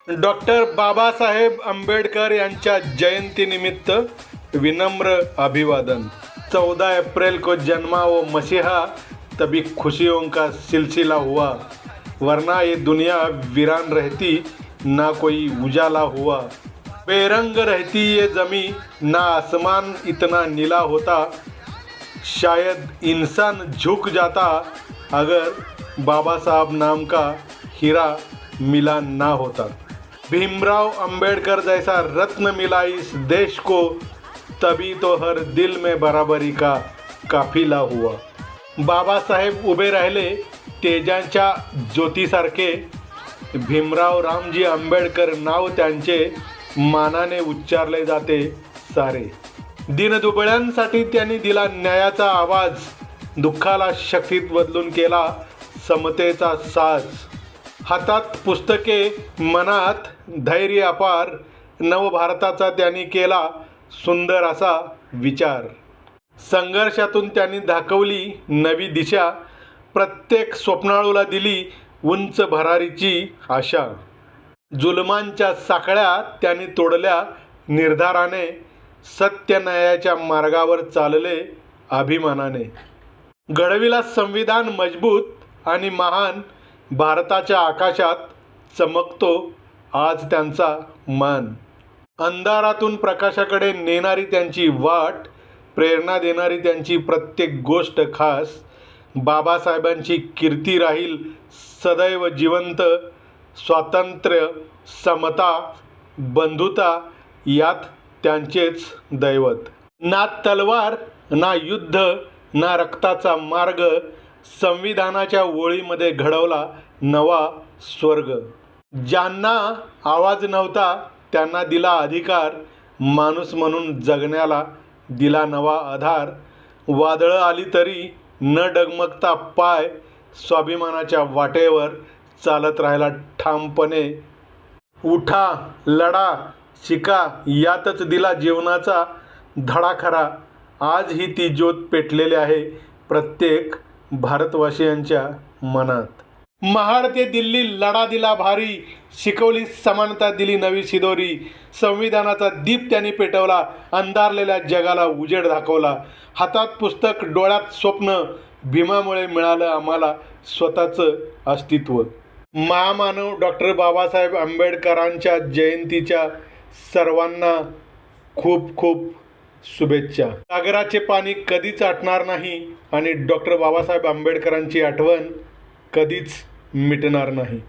Doctor Babasaheb Ambedkar यांच्या जयंतीनिमित्त विनम्र अभिवादन। 14 अप्रैल को जन्मा वो मसीहा, तभी खुशियों का सिलसिला हुआ, वरना ये दुनिया वीरान रहती, ना कोई उजाला हुआ। बेरंग रहती ये ज़मी, ना आसमान इतना नीला होता, शायद इंसान झुक जाता अगर बाबा साहब नाम का हीरा मिला ना होता। भीमराव अंबेडकर जैसा रत्न मिला इस देश को, तभी तो हर दिल में बराबरी का काफिला हुआ। बाबासाहेब उभे राहिले तेजांच्या ज्योतीसारखे, भीमराव रामजी आंबेडकर नाव त्यांचे मानाने उच्चारले जाते सारे। दीनदुबळ्यांसाठी त्यांनी दिला न्यायाचा आवाज, दुःखाला शक्तीत बदलून केला समतेचा साज। हातात पुस्तके, मनात धैर्य अपार, नवभारताचा त्यांनी केला सुंदर असा विचार। संघर्षातून त्यांनी दाखवली नवी दिशा, प्रत्येक स्वप्नाळूला दिली उंच भरारीची आशा। जुलमांच्या साखळ्या त्यांनी तोडल्या निर्धाराने, सत्य न्यायाच्या मार्गावर चालले अभिमानाने। घडविला संविधान मजबूत आणि महान, भारताच्या आकाशात चमकतो आज त्यांचा मान। अंधारातून प्रकाशाकडे नेणारी त्यांची वाट, प्रेरणा देणारी त्यांची प्रत्येक गोष्ट खास। बाबासाहेबांची कीर्ती राहील सदैव जिवंत, स्वातंत्र्य, समता, बंधुता यात त्यांचेच दैवत। ना तलवार, ना युद्ध, ना रक्ताचा मार्ग, संविधानाच्या ओळीमध्ये घडवला नवा स्वर्ग। ज्यांना आवाज नव्हता त्यांना दिला अधिकार, माणूस म्हणून जगण्याला दिला नवा आधार। वादळं आली तरी न डगमगता पाय, स्वाभिमानाच्या वाटेवर चालत राहिला ठामपणे। उठा, लढा, शिका, यातच दिला जीवनाचा धडा खरा। आजही ती ज्योत पेटलेली आहे प्रत्येक भारतवासियांच्या मनात। महाड ते दिल्ली लढा दिला भारी, शिकवली समानता दिली नवी शिदोरी। संविधानाचा दीप त्यांनी पेटवला, अंधारलेल्या जगाला उजेड दाखवला। हातात पुस्तक, डोळ्यात स्वप्न, भीमामुळे मिळालं आम्हाला स्वतःचं अस्तित्व। महामानव डॉक्टर बाबासाहेब आंबेडकरांच्या जयंतीच्या सर्वांना खूप खूप शुभेच्छा। सागराचे पाणी कधीच आटणार नाही आणि डॉक्टर बाबासाहेब आंबेडकरांची आठवण कधीच मिटणार नाही।